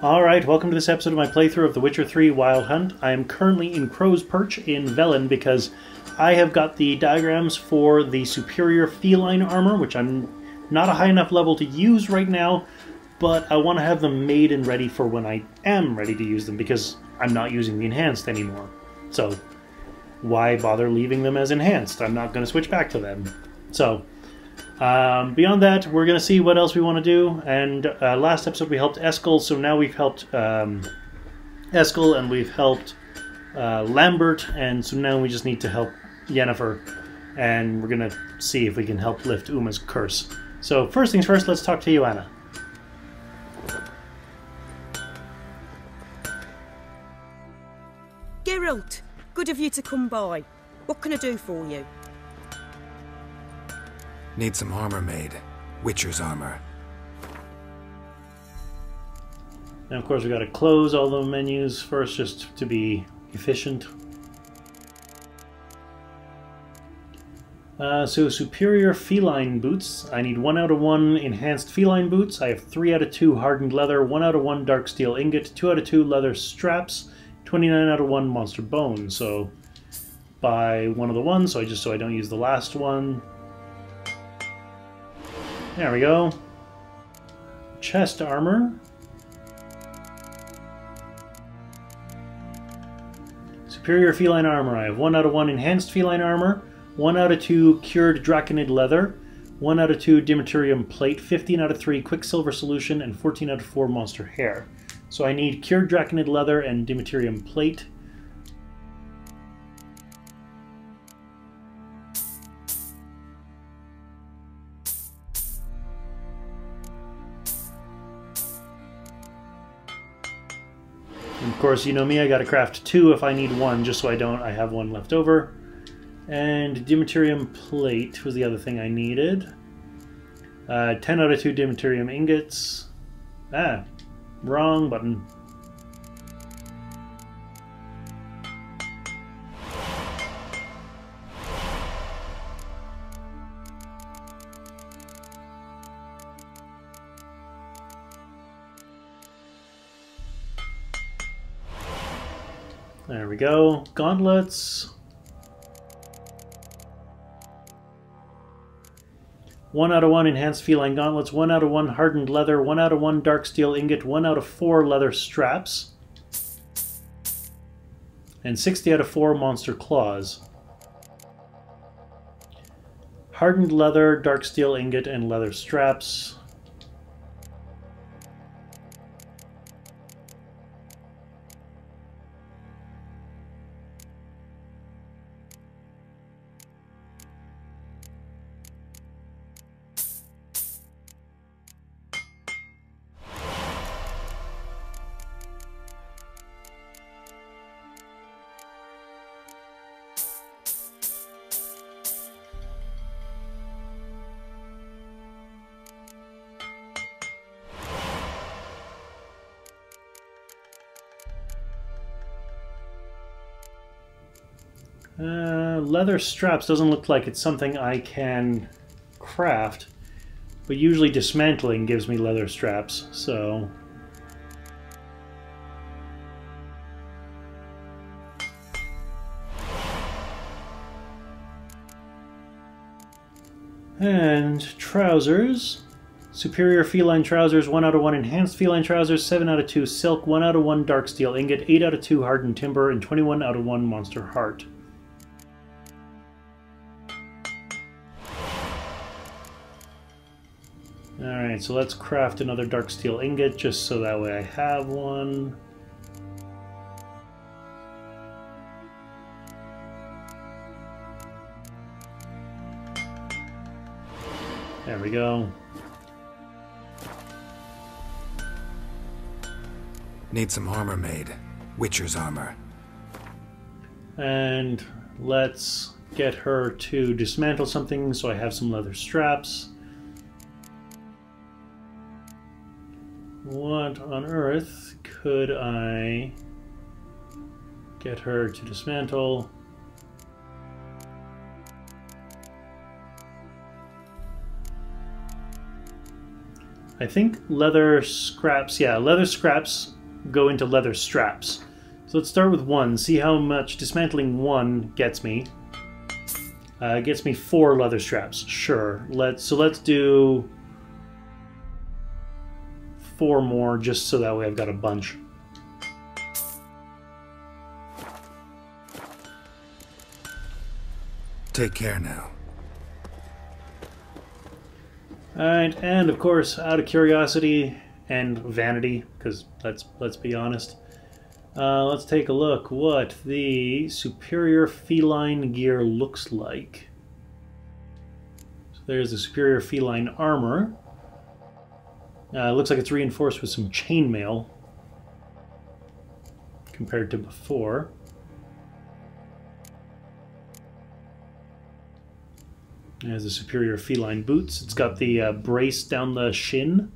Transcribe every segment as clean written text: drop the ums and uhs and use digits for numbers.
Alright, welcome to this episode of my playthrough of The Witcher 3 Wild Hunt. I am currently in Crow's Perch in Velen because I have got the diagrams for the superior feline armor, which I'm not a high enough level to use right now, but I want to have them made and ready for when I am ready to use them because I'm not using the enhanced anymore. So, why bother leaving them as enhanced? I'm not going to switch back to them. So, beyond that, we're going to see what else we want to do, and last episode we helped Eskel, so now we've helped Eskel and we've helped Lambert, and so now we just need to help Yennefer, and we're going to see if we can help lift Uma's curse. So first things first, let's talk to Joanna. Geralt, good of you to come by. What can I do for you? Need some armor made. Witcher's armor. Now of course we got to close all the menus first just to be efficient. So superior feline boots. I need 1 out of 1 enhanced feline boots. I have 3 out of 2 hardened leather, 1 out of 1 dark steel ingot, 2 out of 2 leather straps, 29 out of 1 monster bone. So buy one of the ones so I don't use the last one. There we go. Chest armor. Superior feline armor. I have 1 out of 1 enhanced feline armor, 1 out of 2 cured draconid leather, 1 out of 2 Dimeterium plate, 15 out of 3 quicksilver solution, and 14 out of 4 monster hair. So I need cured draconid leather and Dimeterium plate. And of course, you know me, I gotta craft 2 if I need 1, just so I have 1 left over. And Dimeterium plate was the other thing I needed. 10 out of 2 Dimeterium ingots. Ah, wrong button. There we go. Gauntlets. 1 out of 1 enhanced feline gauntlets, 1 out of 1 hardened leather, 1 out of 1 dark steel ingot, 1 out of 4 leather straps, and 60 out of 4 monster claws. Hardened leather, dark steel ingot, and leather straps. Leather straps doesn't look like it's something I can craft, but usually dismantling gives me leather straps, so... And trousers. Superior feline trousers, 1 out of 1 enhanced feline trousers, 7 out of 2 silk, 1 out of 1 dark steel ingot, 8 out of 2 hardened timber, and 21 out of 1 monster heart. Alright, so let's craft another dark steel ingot just so that way I have one. There we go. Need some armor made. Witcher's armor. And let's get her to dismantle something so I have some leather straps. What on earth could I get her to dismantle? I think leather scraps, yeah, leather scraps go into leather straps. So let's start with 1, see how much dismantling 1 gets me. It gets me 4 leather straps, sure. Let's do 4 more, just so that way I've got a bunch. Take care now. Alright, and of course, out of curiosity and vanity, because let's be honest, let's take a look what the superior feline gear looks like. So there's the superior feline armor. It looks like it's reinforced with some chainmail compared to before. There's the superior feline boots. It's got the brace down the shin.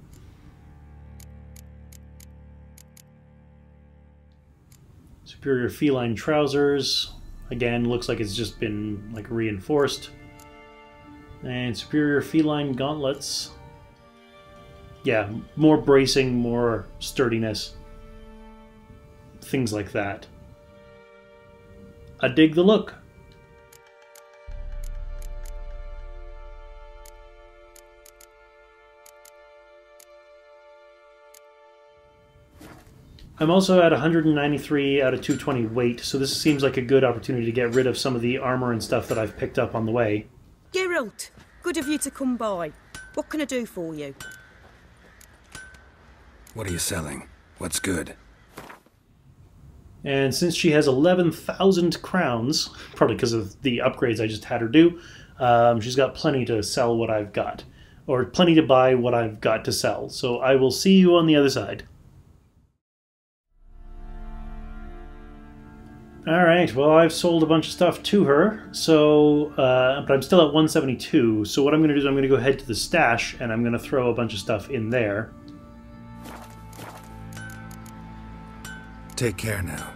Superior feline trousers. Again, looks like it's just been like reinforced. And superior feline gauntlets. Yeah, more bracing, more sturdiness. Things like that. I dig the look. I'm also at 193 out of 220 weight, so this seems like a good opportunity to get rid of some of the armor and stuff that I've picked up on the way. Geralt, good of you to come by. What can I do for you? What are you selling? What's good? And since she has 11,000 crowns, probably because of the upgrades I just had her do, she's got plenty to sell what I've got. Or plenty to buy what I've got to sell. So I will see you on the other side. Alright, well I've sold a bunch of stuff to her, so, but I'm still at 172, so what I'm going to do is I'm going to go head to the stash, and I'm going to throw a bunch of stuff in there. Take care now.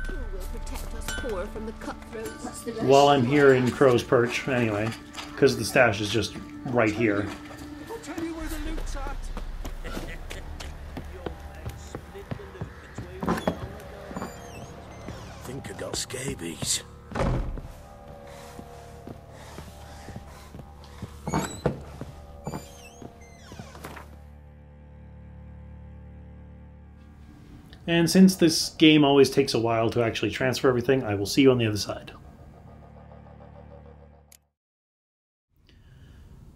Who will protect us poor from the cutthroats? While I'm here in Crow's Perch, anyway, because the stash is just right here. I'll tell you where the loot's at. Think I got scabies. And since this game always takes a while to actually transfer everything, I will see you on the other side.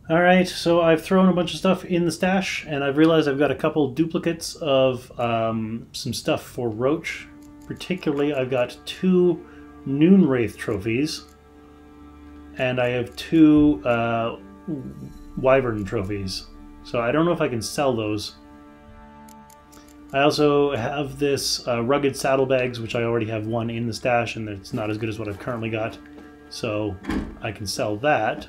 Alright, so I've thrown a bunch of stuff in the stash, and I've realized I've got a couple duplicates of some stuff for Roach. Particularly, I've got 2 Noonwraith trophies, and I have 2 Wyvern trophies. So I don't know if I can sell those. I also have this rugged saddlebags, which I already have 1 in the stash, and it's not as good as what I've currently got. So I can sell that.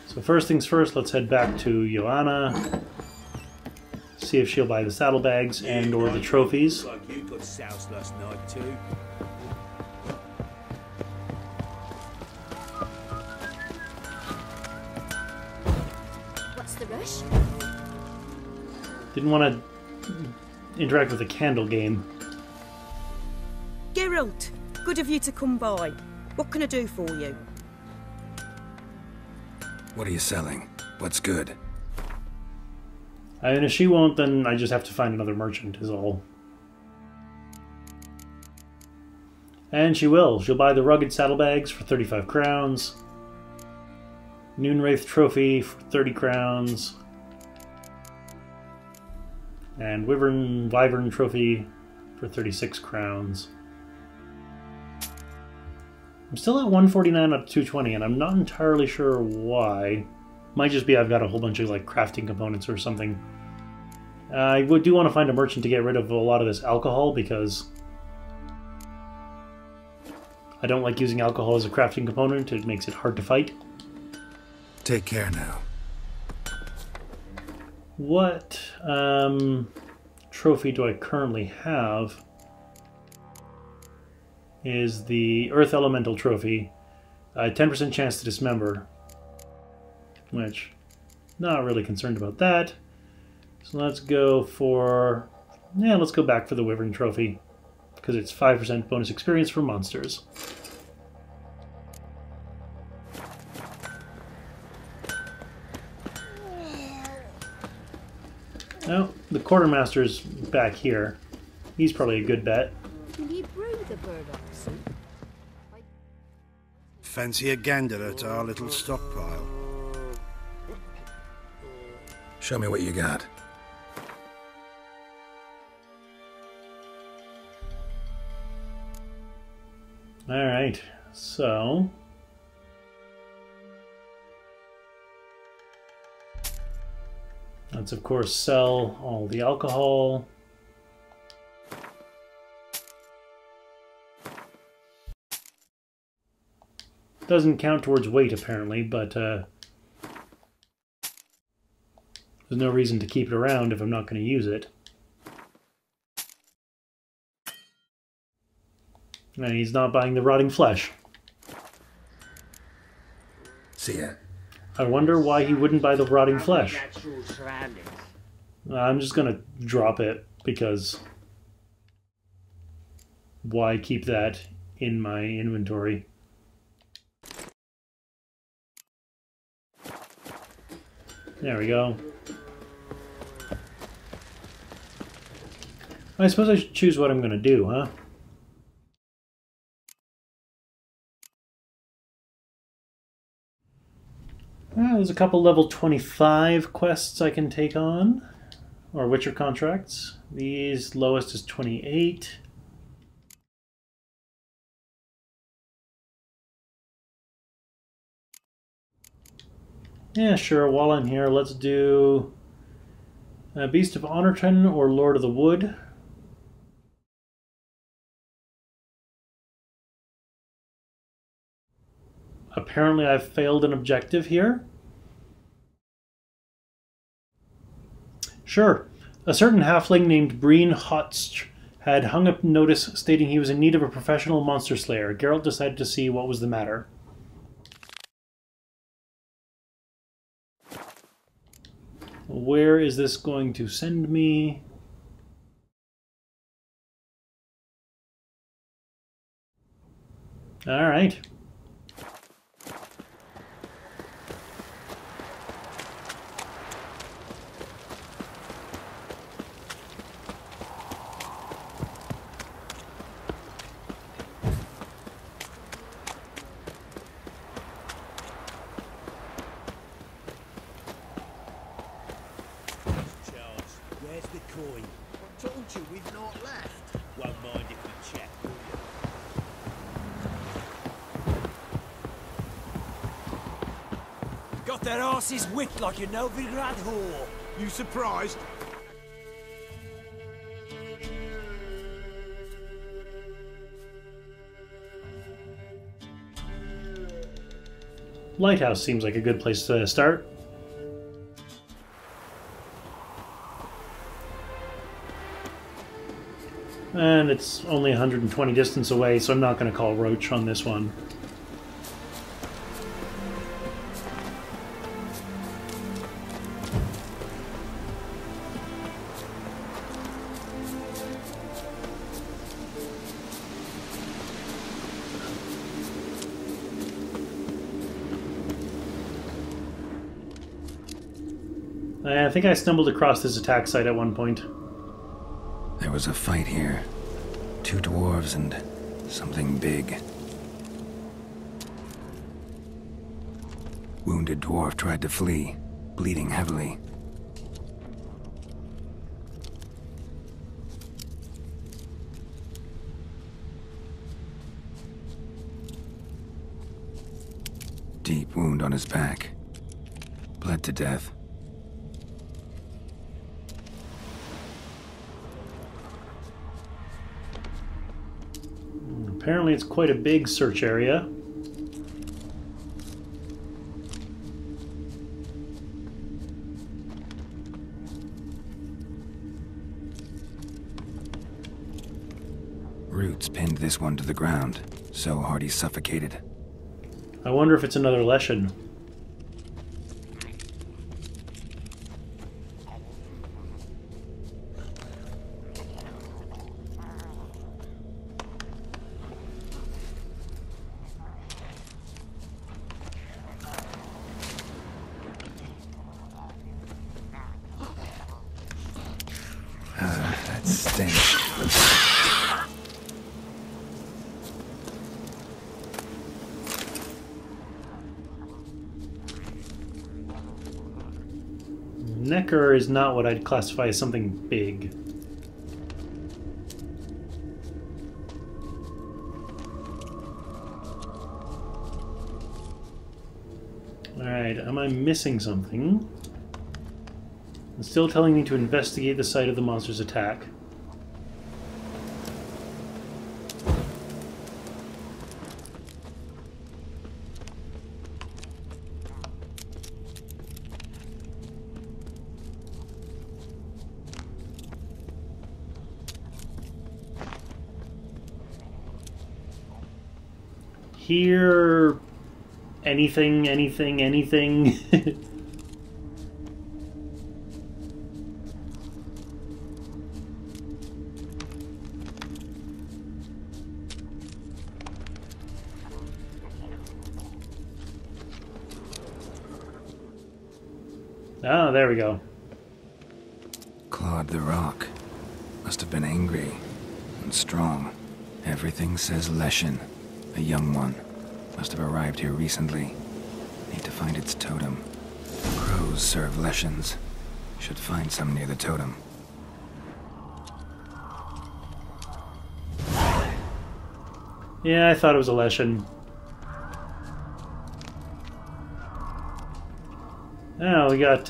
So first things first, let's head back to Joanna. See if she'll buy the saddlebags and or the trophies. Like you got soused last night too. What's the rush? Didn't want to interact with the candle game. Geralt, good of you to come by. What can I do for you? What are you selling? What's good? And if she won't, then I just have to find another merchant, is all. And she will. She'll buy the rugged saddlebags for 35 crowns. Noonwraith trophy for 30 crowns. And Wyvern trophy for 36 crowns. I'm still at 149 out of 220, and I'm not entirely sure why. Might just be I've got a whole bunch of like crafting components or something. I do want to find a merchant to get rid of a lot of this alcohol, because I don't like using alcohol as a crafting component. It makes it hard to fight. Take care now. What trophy do I currently have? Is the Earth Elemental trophy. 10% chance to dismember. Which Not really concerned about that. So let's go for... yeah, let's go back for the Wyvern Trophy. Because it's 5% bonus experience for monsters. Now, the Quartermaster's back here. He's probably a good bet. Can you brew the burdock soup? Fancy a gander at our little stockpile? Show me what you got. Alright, so... let's of course sell all the alcohol. Doesn't count towards weight apparently, but there's no reason to keep it around if I'm not going to use it. And he's not buying the rotting flesh. See ya. I wonder why he wouldn't buy the rotting flesh. I'm just going to drop it because why keep that in my inventory? There we go. I suppose I should choose what I'm going to do, huh? There's a couple level 25 quests I can take on, or Witcher contracts. These lowest is 28. Yeah, sure, while I'm here, let's do Beast of Honorton or Lord of the Wood. Apparently I've failed an objective here. Sure. A certain halfling named Breen Hotch had hung up notice stating he was in need of a professional monster slayer. Geralt decided to see what was the matter. Where is this going to send me? All right. Their asses whipped like a Novigrad whore. You surprised? Lighthouse seems like a good place to start. And it's only 120 distance away, so I'm not going to call Roach on this one. I think I stumbled across this attack site at one point. There was a fight here. 2 dwarves and something big. Wounded dwarf tried to flee, bleeding heavily. Deep wound on his back. Bled to death. Apparently it's quite a big search area. Roots pinned this one to the ground, so hard he suffocated. I wonder if it's another Leshen. stench. Necker is not what I'd classify as something big. Alright, am I missing something? It's still telling me to investigate the site of the monster's attack. Here... anything. Ah, there we go. Clawed the rock. Must have been angry and strong. Everything says Leshen, a young one. Must have arrived here recently. Need to find its totem. Crows serve Leshens. Should find some near the totem. Yeah, I thought it was a Leshen. Oh, we got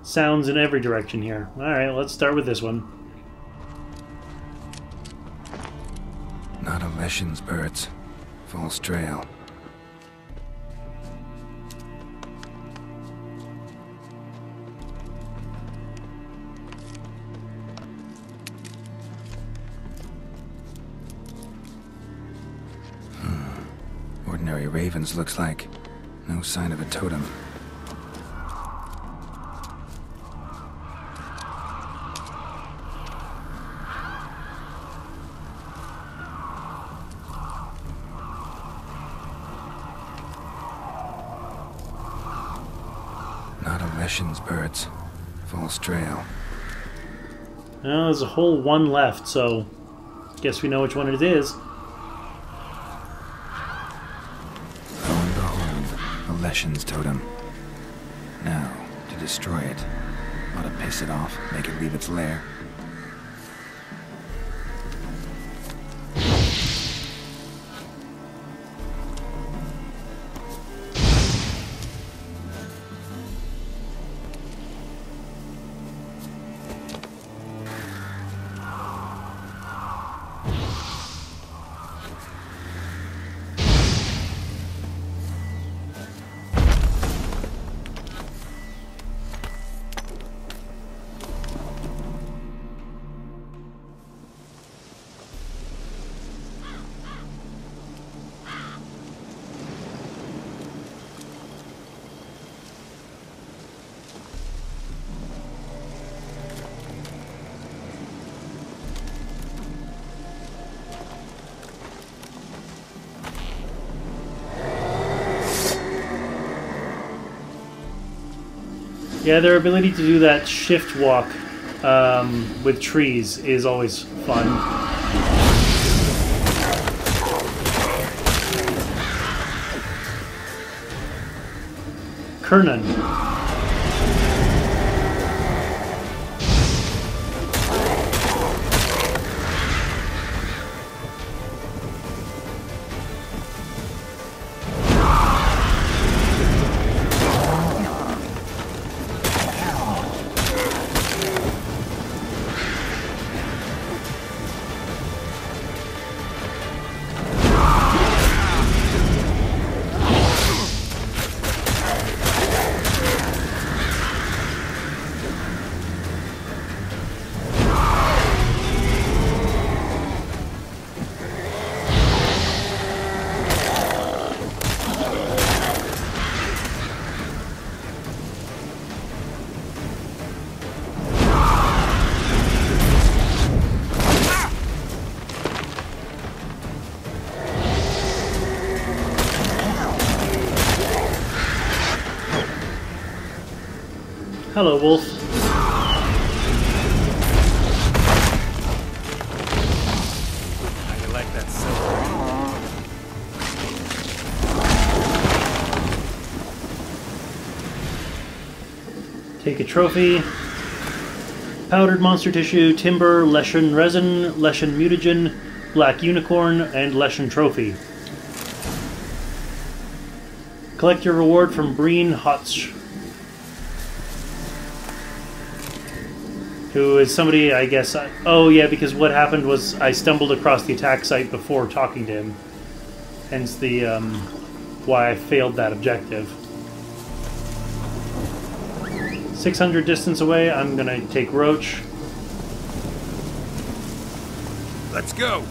sounds in every direction here. Alright, let's start with this one. Not a Leshen's birds. False trail. Ordinary ravens looks like. No sign of a totem. Leshen's birds. False trail. Well, there's a whole one left, so guess we know which one it is. Lo and behold, a Leshen's totem. Now, to destroy it. Ought to piss it off, make it leave its lair. Yeah, their ability to do that shift walk with trees is always fun. Kernan. Hello, Wolf. Take a trophy. Powdered monster tissue, timber, Leshen resin, Leshen mutagen, black unicorn, and Leshen trophy. Collect your reward from Breen Hotch, who is somebody, I guess... oh yeah, because what happened was I stumbled across the attack site before talking to him. Hence the, why I failed that objective. 600 distance away, I'm gonna take Roach. Let's go!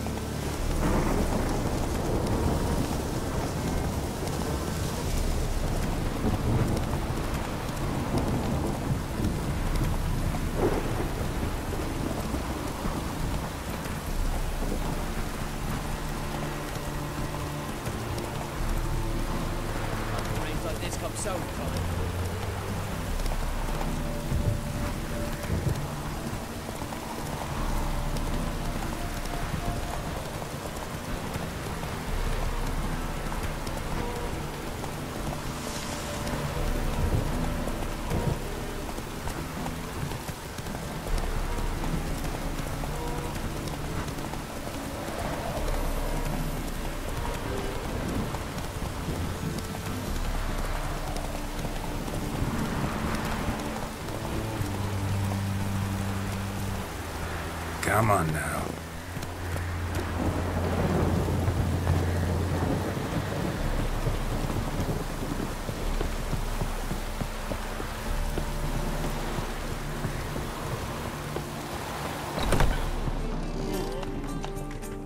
Rains like this come so common. Come on now.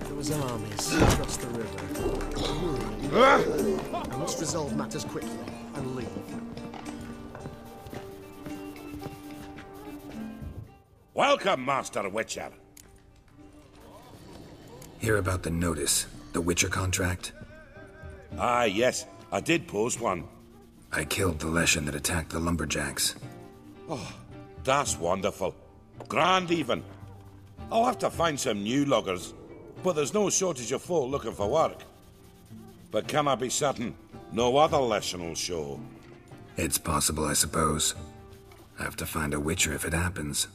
There was armies across the river. I must resolve matters quickly and leave. Welcome, Master Witcher. Hear about the notice, the Witcher contract? Ah, yes, I did post one. I killed the Leshen that attacked the lumberjacks. Oh, that's wonderful. Grand even. I'll have to find some new loggers, but there's no shortage of folk looking for work. But can I be certain no other Leshen will show? It's possible, I suppose. I have to find a Witcher if it happens.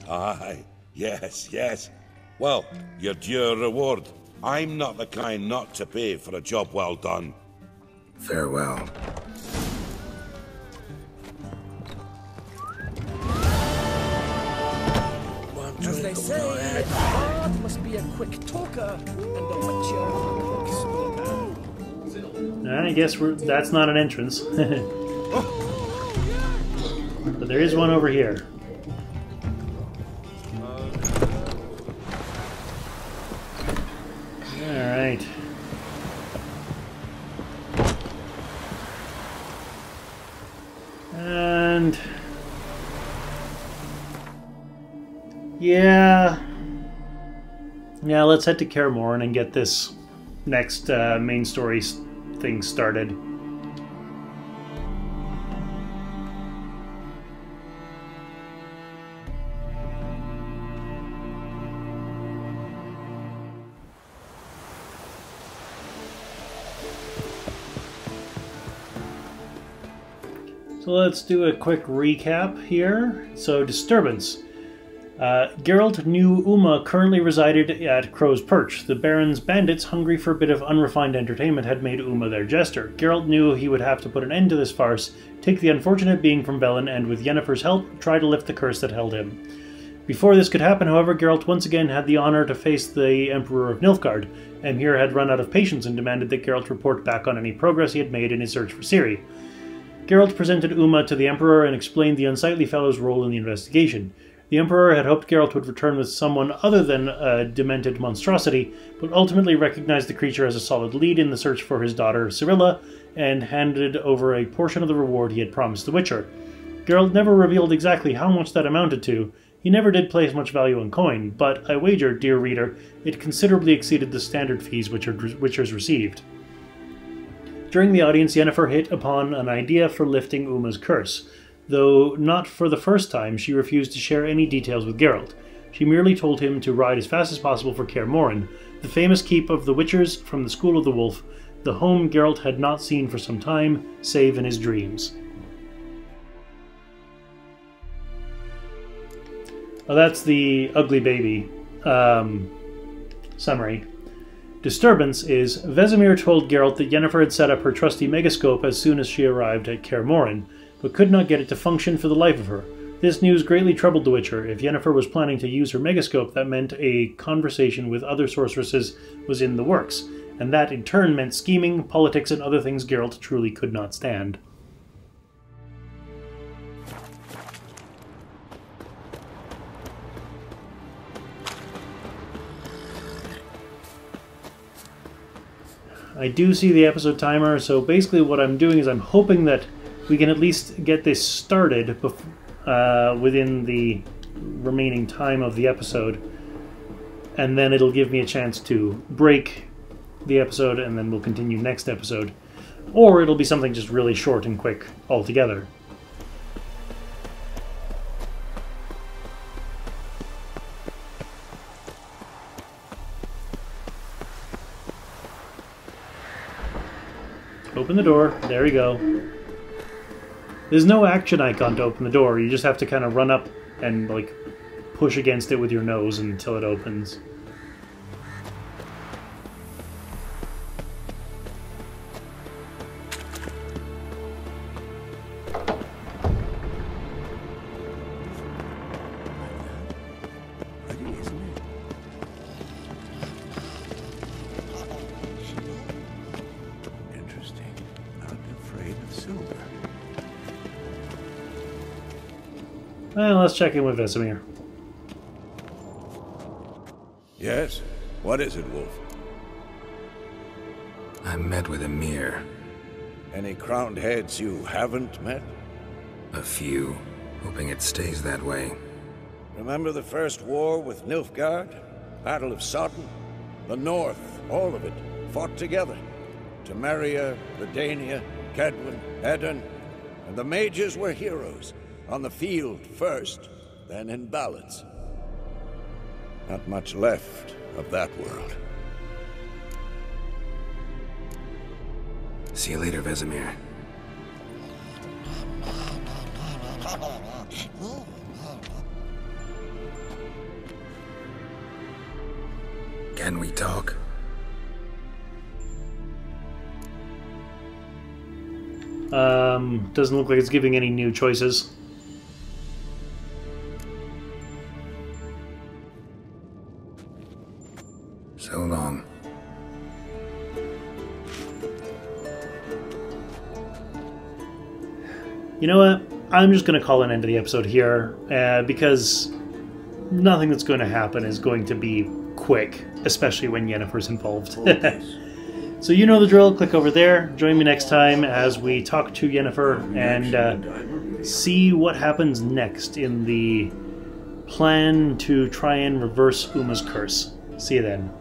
Aye, yes. Well, your due reward. I'm not the kind not to pay for a job well done. Farewell. As they say, a bard must be a quick talker and a witcher a quick speaker. I guess that's not an entrance. But there is one over here. Alright. And... yeah, let's head to Kaer Morhen and get this next main story thing started. So let's do a quick recap here. So, disturbance. Geralt knew Uma currently resided at Crow's Perch. The Baron's bandits, hungry for a bit of unrefined entertainment, had made Uma their jester. Geralt knew he would have to put an end to this farce, take the unfortunate being from Velen, and with Yennefer's help, try to lift the curse that held him. Before this could happen, however, Geralt once again had the honor to face the Emperor of Nilfgaard. Emhyr had run out of patience and demanded that Geralt report back on any progress he had made in his search for Ciri. Geralt presented Uma to the Emperor and explained the unsightly fellow's role in the investigation. The Emperor had hoped Geralt would return with someone other than a demented monstrosity, but ultimately recognized the creature as a solid lead in the search for his daughter, Cirilla, and handed over a portion of the reward he had promised the Witcher. Geralt never revealed exactly how much that amounted to. He never did place much value on coin, but I wager, dear reader, it considerably exceeded the standard fees Witchers received. During the audience, Yennefer hit upon an idea for lifting Uma's curse. Though not for the first time, she refused to share any details with Geralt. She merely told him to ride as fast as possible for Kaer Morhen, the famous keep of the Witchers from the School of the Wolf, the home Geralt had not seen for some time, save in his dreams. Oh, that's the ugly baby. Summary. Disturbance is, Vesemir told Geralt that Yennefer had set up her trusty megascope as soon as she arrived at Kaer Morhen, but could not get it to function for the life of her. This news greatly troubled the Witcher. If Yennefer was planning to use her megascope, that meant a conversation with other sorceresses was in the works, and that in turn meant scheming, politics, and other things Geralt truly could not stand. I do see the episode timer, so basically what I'm doing is I'm hoping that we can at least get this started within the remaining time of the episode, and then it'll give me a chance to break the episode and then we'll continue next episode. Or it'll be something just really short and quick altogether. Open the door. There we go. There's no action icon to open the door. You just have to kind of run up and, like, push against it with your nose until it opens. Well, let's check in with Vesemir. Yes? What is it, Wolf? I met with Emir. Any crowned heads you haven't met? A few. Hoping it stays that way. Remember the first war with Nilfgaard? Battle of Sodden? The North, all of it, fought together. Temeria, Redania, Kedwin, Edirn, and the mages were heroes. On the field first, then in ballads. Not much left of that world. See you later, Vesemir. Can we talk? Doesn't look like it's giving any new choices. So long. You know what? I'm just going to call an end to the episode here, because nothing that's going to happen is going to be quick, especially when Yennefer's involved. So you know the drill. Click over there. Join me next time as we talk to Yennefer and see what happens next in the plan to try and reverse Uma's curse. See you then.